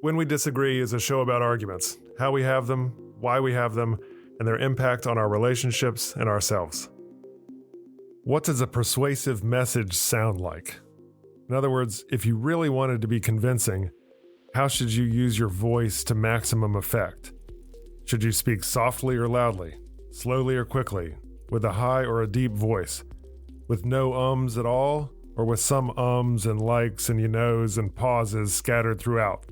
When We Disagree is a show about arguments, how we have them, why we have them, and their impact on our relationships and ourselves. What does a persuasive message sound like? In other words, if you really wanted to be convincing, how should you use your voice to maximum effect? Should you speak softly or loudly, slowly or quickly, with a high or a deep voice, with no ums at all, or with some ums and likes and you knows and pauses scattered throughout?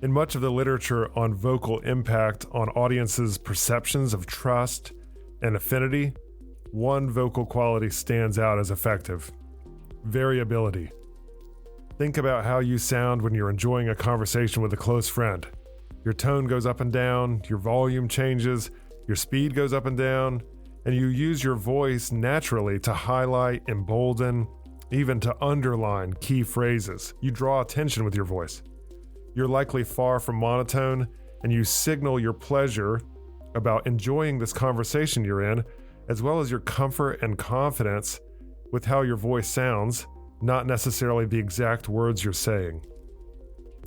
In much of the literature on vocal impact on audiences' perceptions of trust and affinity, one vocal quality stands out as effective: variability. Think about how you sound when you're enjoying a conversation with a close friend. Your tone goes up and down, your volume changes, your speed goes up and down, and you use your voice naturally to highlight, embolden, even to underline key phrases. You draw attention with your voice. You're likely far from monotone, and you signal your pleasure about enjoying this conversation you're in, as well as your comfort and confidence with how your voice sounds, not necessarily the exact words you're saying.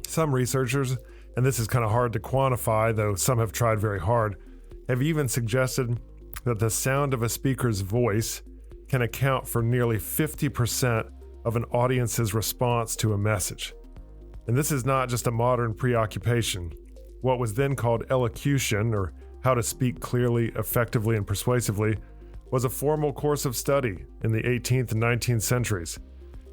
Some researchers, and this is kind of hard to quantify, though some have tried very hard, have even suggested that the sound of a speaker's voice can account for nearly 50% of an audience's response to a message. And this is not just a modern preoccupation. What was then called elocution, or how to speak clearly, effectively, and persuasively, was a formal course of study in the 18th and 19th centuries.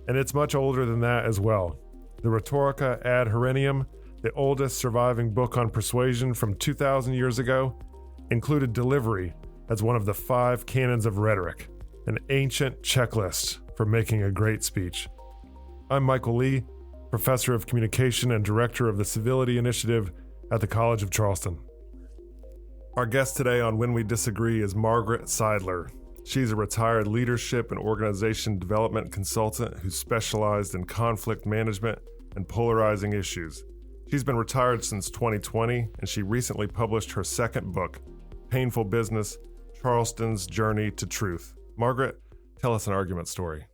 And it's much older than that as well. The Rhetorica ad Herennium, the oldest surviving book on persuasion from 2,000 years ago, included delivery as one of the 5 canons of rhetoric, an ancient checklist for making a great speech. I'm Michael Lee, Professor of Communication and Director of the Civility Initiative at the College of Charleston. Our guest today on When We Disagree is Margaret Seidler. She's a retired leadership and organization development consultant who specialized in conflict management and polarizing issues. She's been retired since 2020, and she recently published her second book, Painful Business: Charleston's Journey to Truth. Margaret, tell us an argument story.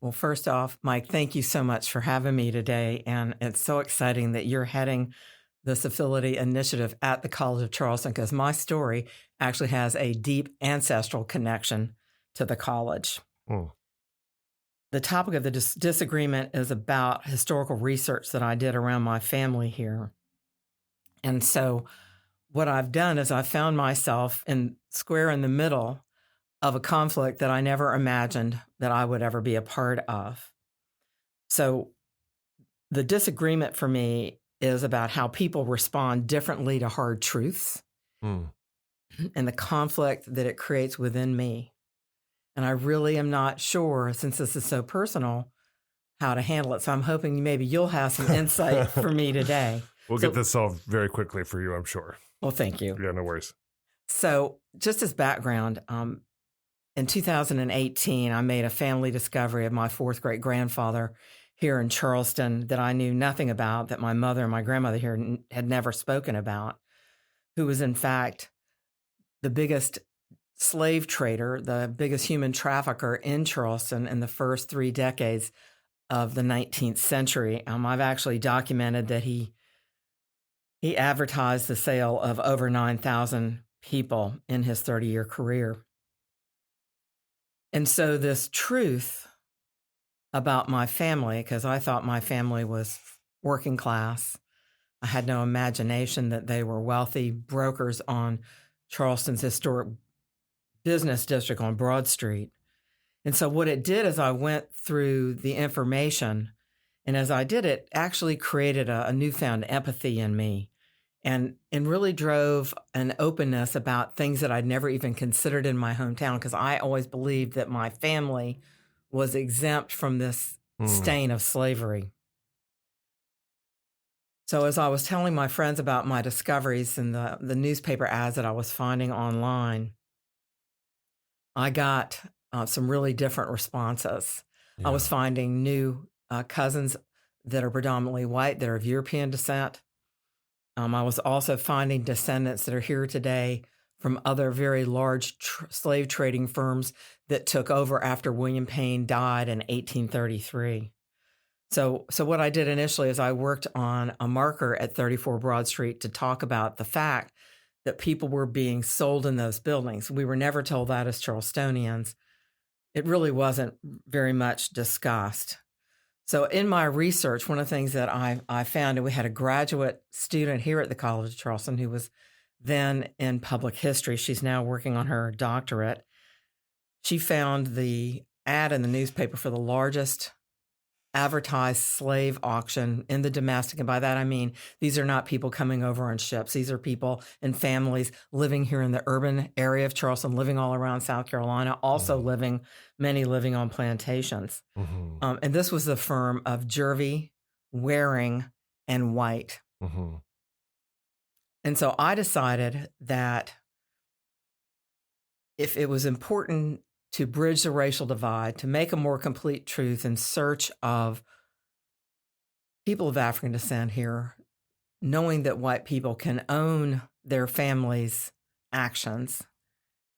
Well, first off, Mike, thank you so much for having me today. And it's so exciting that you're heading the Civility Initiative at the College of Charleston, because my story actually has a deep ancestral connection to the college. The topic of the disagreement is about historical research that I did around my family here. And so what I've done is I found myself square in the middle of a conflict that I never imagined that I would ever be a part of. So the disagreement for me is about how people respond differently to hard truths and the conflict that it creates within me. And I really am not sure, since this is so personal, how to handle it. So I'm hoping maybe you'll have some insight for me today. We'll get this solved very quickly for you, I'm sure. Well, thank you. Yeah, no worries. So just as background, in 2018, I made a family discovery of my 4th great grandfather here in Charleston that I knew nothing about, that my mother and my grandmother here had never spoken about, who was in fact the biggest slave trader, the biggest human trafficker in Charleston in the first 3 decades of the 19th century. I've actually documented that he advertised the sale of over 9,000 people in his 30-year career. And so this truth about my family, because I thought my family was working class, I had no imagination that they were wealthy brokers on Charleston's historic business district on Broad Street. And so what it did is I went through the information, and as I did, it actually created a newfound empathy in me and really drove an openness about things that I'd never even considered in my hometown, because I always believed that my family was exempt from this stain of slavery. So as I was telling my friends about my discoveries and the newspaper ads that I was finding online, I got some really different responses. Yeah. I was finding new cousins that are predominantly white, that are of European descent. I was also finding descendants that are here today from other very large slave trading firms that took over after William Payne died in 1833. So what I did initially is I worked on a marker at 34 Broad Street to talk about the fact that people were being sold in those buildings. We were never told that as Charlestonians. It really wasn't very much discussed. So in my research, one of the things that I found, and we had a graduate student here at the College of Charleston who was then in public history. She's now working on her doctorate. She found the ad in the newspaper for the largest advertised slave auction in the domestic. And by that, I mean, these are not people coming over on ships. These are people and families living here in the urban area of Charleston, living all around South Carolina, also many living on plantations. And this was the firm of Jervey, Waring, and White. And so I decided that if it was important to bridge the racial divide, to make a more complete truth in search of people of African descent here, knowing that white people can own their families' actions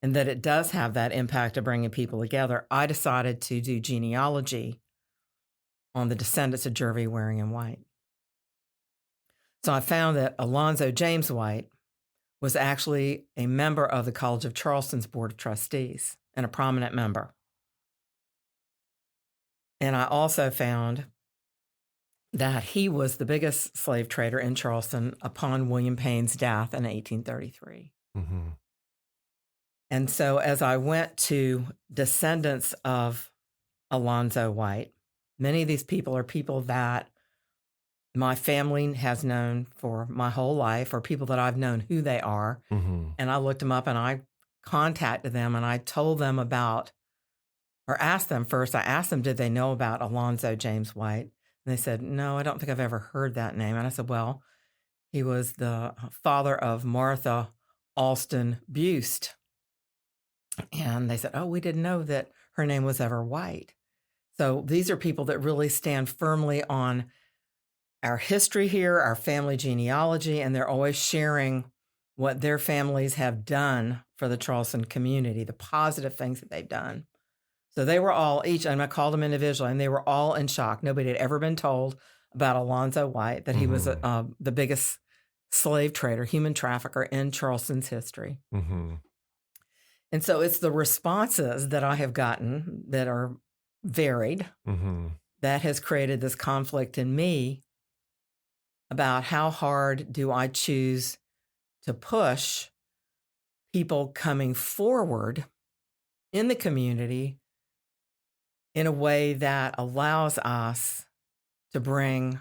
and that it does have that impact of bringing people together, I decided to do genealogy on the descendants of Jervey, Waring, and White. So I found that Alonzo James White was actually a member of the College of Charleston's Board of Trustees and a prominent member. And I also found that he was the biggest slave trader in Charleston upon William Payne's death in 1833. And so as I went to descendants of Alonzo White, many of these people are people that my family has known for my whole life, or people that I've known who they are. And I looked them up and I contacted them and I told them about, or asked them first, I asked them, did they know about Alonzo James White? And they said, no, I don't think I've ever heard that name. And I said, well, he was the father of Martha Alston Buste. And they said, oh, we didn't know that her name was ever White. So these are people that really stand firmly on our history here, our family genealogy, and they're always sharing what their families have done for the Charleston community, the positive things that they've done. So they were all, and I called them individually, and they were all in shock. Nobody had ever been told about Alonzo White, that he was the biggest slave trader, human trafficker in Charleston's history. And so it's the responses that I have gotten that are varied that has created this conflict in me about how hard do I choose to push people coming forward in the community in a way that allows us to bring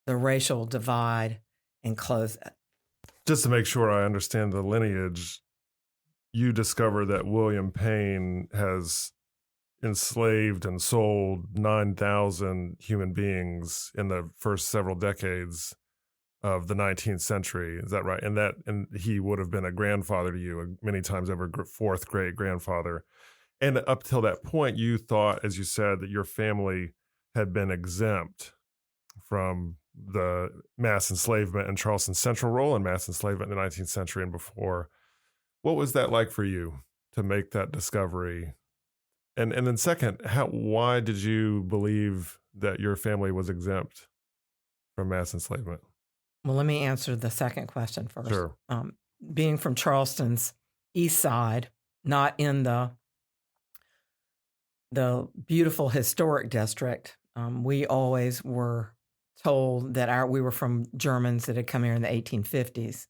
the racial divide and close it. Just to make sure I understand the lineage, you discover that William Payne has enslaved and sold 9,000 human beings in the first several decades of the 19th century. Is that right? And he would have been a grandfather to you, many times over fourth great grandfather. And up till that point, you thought, as you said, that your family had been exempt from the mass enslavement and Charleston's central role in mass enslavement in the 19th century and before. What was that like for you to make that discovery? And then second, why did you believe that your family was exempt from mass enslavement? Well, let me answer the second question first. Sure. Being from Charleston's east side, not in the beautiful historic district, we always were told that we were from Germans that had come here in the 1850s,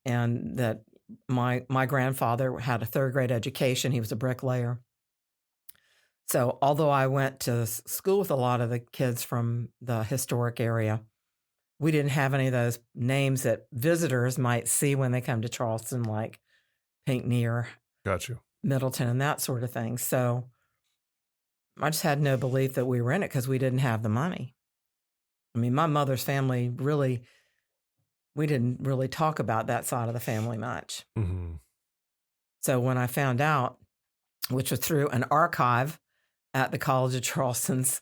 and that my grandfather had a third grade education. He was a bricklayer. So although I went to school with a lot of the kids from the historic area, we didn't have any of those names that visitors might see when they come to Charleston, like Pinckney or Middleton and that sort of thing. So I just had no belief that we were in it because we didn't have the money. I mean, my mother's family we didn't really talk about that side of the family much. So when I found out, which was through an archive at the College of Charleston's,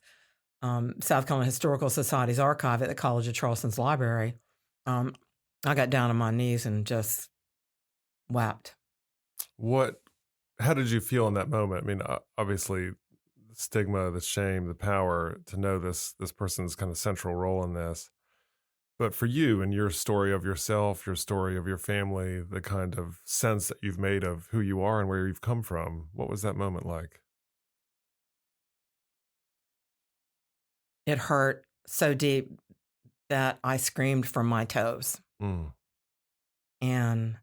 South Carolina Historical Society's archive at the College of Charleston's library, I got down on my knees and just wept. How did you feel in that moment? I mean, obviously, stigma, the shame, the power to know this person's kind of central role in this. But for you and your story of yourself, your story of your family, the kind of sense that you've made of who you are and where you've come from, what was that moment like? It hurt so deep that I screamed from my toes. Mm, And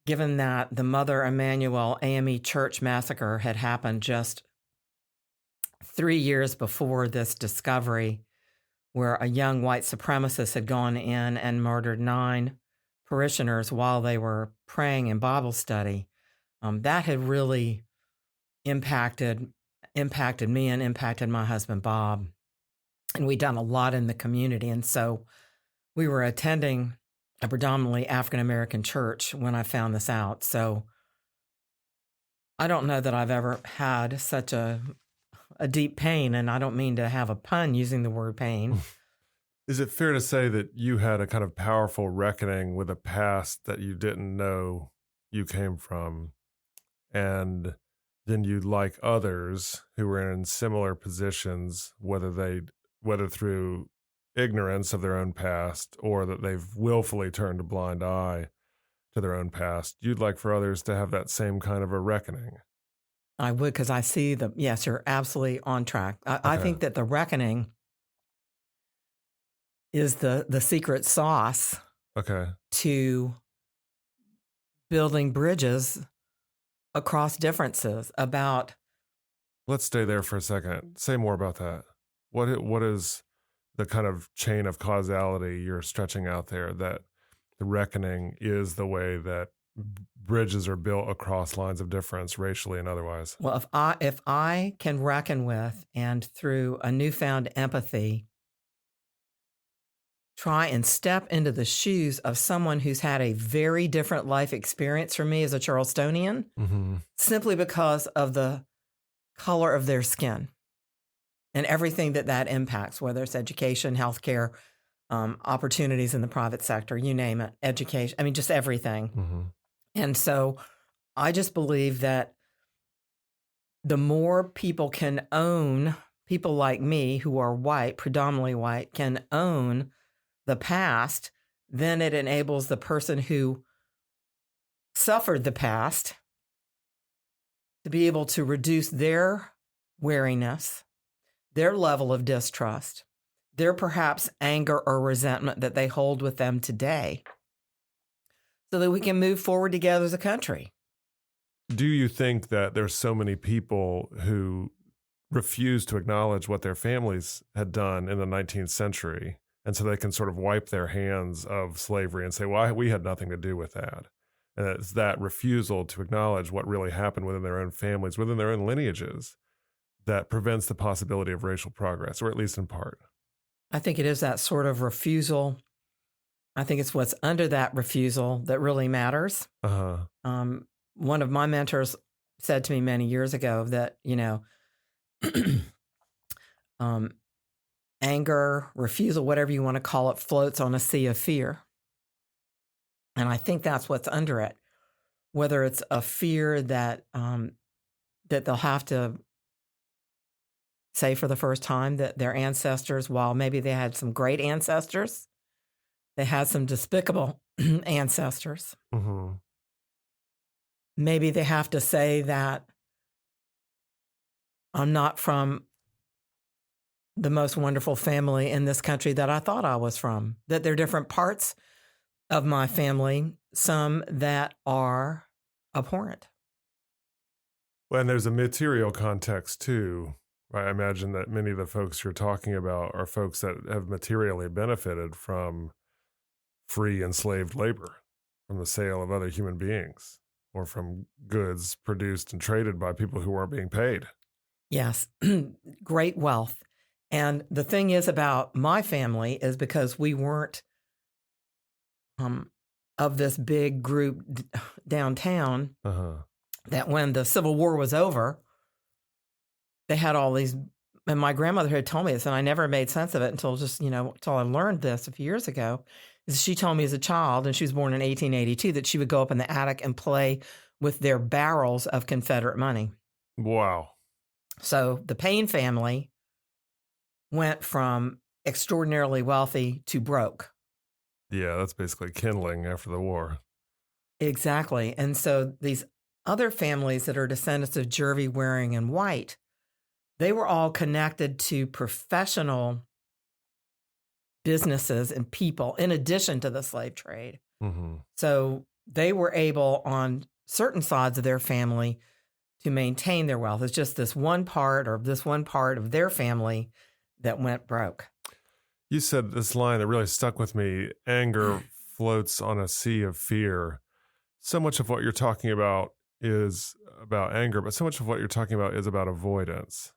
given that the Mother Emanuel AME Church massacre had happened just 3 years before this discovery, where a young white supremacist had gone in and murdered 9 parishioners while they were praying in Bible study, that had really impacted me and impacted my husband Bob. And we'd done a lot in the community. And so we were attending a predominantly African American church when I found this out. So I don't know that I've ever had such a deep pain, and I don't mean to have a pun using the word pain. Is it fair to say that you had a kind of powerful reckoning with a past that you didn't know you came from? And then you, like others who were in similar positions, whether through ignorance of their own past or that they've willfully turned a blind eye to their own past, you'd like for others to have that same kind of a reckoning. I would, because I see yes, you're absolutely on track. I Okay. think that the reckoning is the secret sauce Okay. to building bridges across differences about. Let's stay there for a second. Say more about that. What is the kind of chain of causality you're stretching out there, that the reckoning is the way that bridges are built across lines of difference, racially and otherwise? Well, if I can reckon with, and through a newfound empathy, try and step into the shoes of someone who's had a very different life experience from me as a Charlestonian, Mm-hmm. simply because of the color of their skin and everything that impacts, whether it's education, healthcare, opportunities in the private sector, you name it, education, I mean, just everything. Mm-hmm. And so I just believe that the more people can own, people like me who are white, predominantly white, can own the past, then it enables the person who suffered the past to be able to reduce their wariness, their level of distrust, their perhaps anger or resentment that they hold with them today, so that we can move forward together as a country. Do you think that there's so many people who refuse to acknowledge what their families had done in the 19th century, and so they can sort of wipe their hands of slavery and say, well, we had nothing to do with that? And it's that refusal to acknowledge what really happened within their own families, within their own lineages, that prevents the possibility of racial progress, or at least in part. I think it is that sort of refusal. I think it's what's under that refusal that really matters. Uh-huh. One of my mentors said to me many years ago that, anger, refusal, whatever you want to call it, floats on a sea of fear. And I think that's what's under it. Whether it's a fear that that they'll have to say for the first time that their ancestors, while maybe they had some great ancestors, they had some despicable ancestors. Mm-hmm. Maybe they have to say that I'm not from the most wonderful family in this country that I thought I was from, that there are different parts of my family, some that are abhorrent. Well, and there's a material context too. Right? I imagine that many of the folks you're talking about are folks that have materially benefited from free enslaved labor, from the sale of other human beings, or from goods produced and traded by people who weren't being paid. Yes, great wealth. And the thing is about my family is because we weren't of this big group downtown, Uh-huh. that when the Civil War was over, they had all these, and my grandmother had told me this, and I never made sense of it until until I learned this a few years ago. Is she told me as a child, and she was born in 1882, that she would go up in the attic and play with their barrels of Confederate money. Wow. So the Payne family went from extraordinarily wealthy to broke. Yeah, that's basically kindling after the war. Exactly. And so these other families that are descendants of Jervie, Waring, and White, they were all connected to professional businesses and people in addition to the slave trade. Mm-hmm. So they were able on certain sides of their family to maintain their wealth. It's just this one part of their family that went broke. You said this line that really stuck with me: anger floats on a sea of fear. So much of what you're talking about is about anger, but so much of what you're talking about is about avoidance.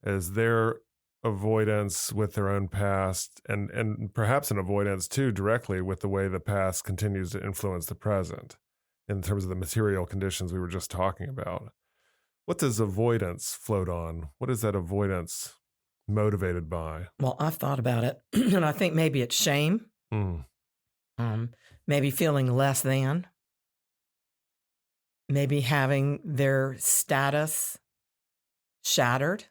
Is their avoidance with their own past, and perhaps an avoidance too directly with the way the past continues to influence the present in terms of the material conditions we were just talking about. What does avoidance float on? What is that avoidance motivated by? Well, I've thought about it, and I think maybe it's shame, maybe feeling less than, maybe having their status shattered.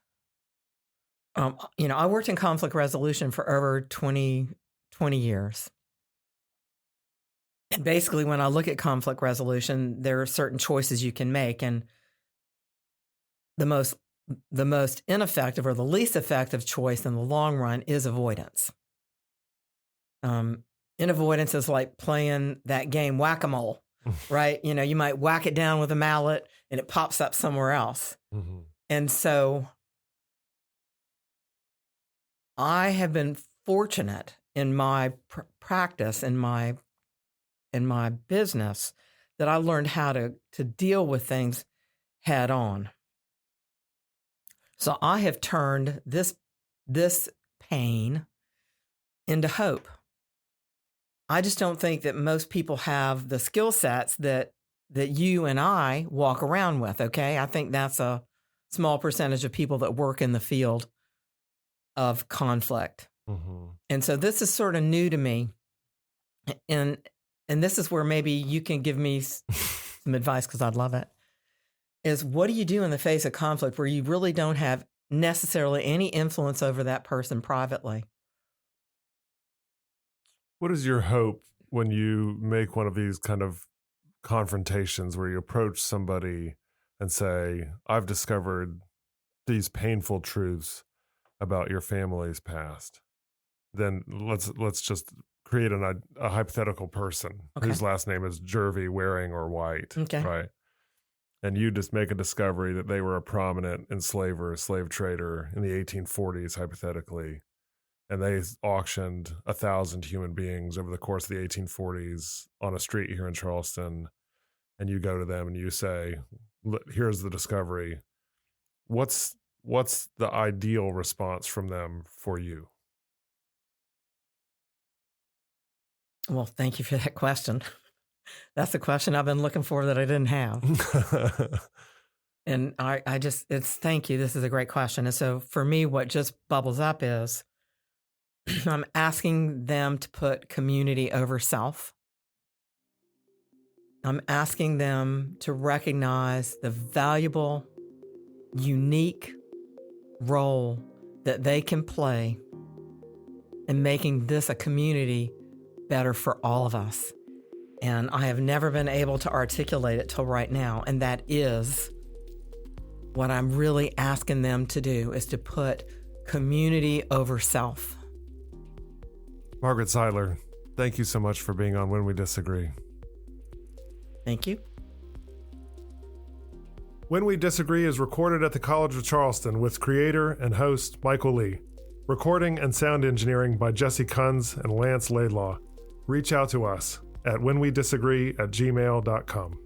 I worked in conflict resolution for over 20 years. And basically, when I look at conflict resolution, there are certain choices you can make. And the most ineffective or the least effective choice in the long run is avoidance. In avoidance is like playing that game whack-a-mole, right? You might whack it down with a mallet and it pops up somewhere else. Mm-hmm. And so I have been fortunate in my practice, in my business, that I learned how to deal with things head on. So I have turned this pain into hope. I just don't think that most people have the skill sets that you and I walk around with, okay? I think that's a small percentage of people that work in the field of conflict. Mm-hmm. And so this is sort of new to me. And this is where maybe you can give me some advice, because I'd love it, is what do you do in the face of conflict where you really don't have necessarily any influence over that person privately? What is your hope when you make one of these kind of confrontations where you approach somebody and say, I've discovered these painful truths about your family's past? Then let's just create a hypothetical person whose last name is Jervie, Waring, or White, right? And you just make a discovery that they were a prominent enslaver, slave trader in the 1840s, hypothetically, and they auctioned 1,000 human beings over the course of the 1840s on a street here in Charleston. And you go to them and you say, here's the discovery. What's the ideal response from them for you? Well, thank you for that question. That's the question I've been looking for that I didn't have. And thank you. This is a great question. And so for me, what just bubbles up is I'm asking them to put community over self. I'm asking them to recognize the valuable, unique role that they can play in making this a community better for all of us. And I have never been able to articulate it till right now. And that is what I'm really asking them to do, is to put community over self. Margaret Seidler, thank you so much for being on When We Disagree. Thank you. When We Disagree is recorded at the College of Charleston with creator and host Michael Lee. Recording and sound engineering by Jesse Kunz and Lance Laidlaw. Reach out to us at whenwedisagree@gmail.com.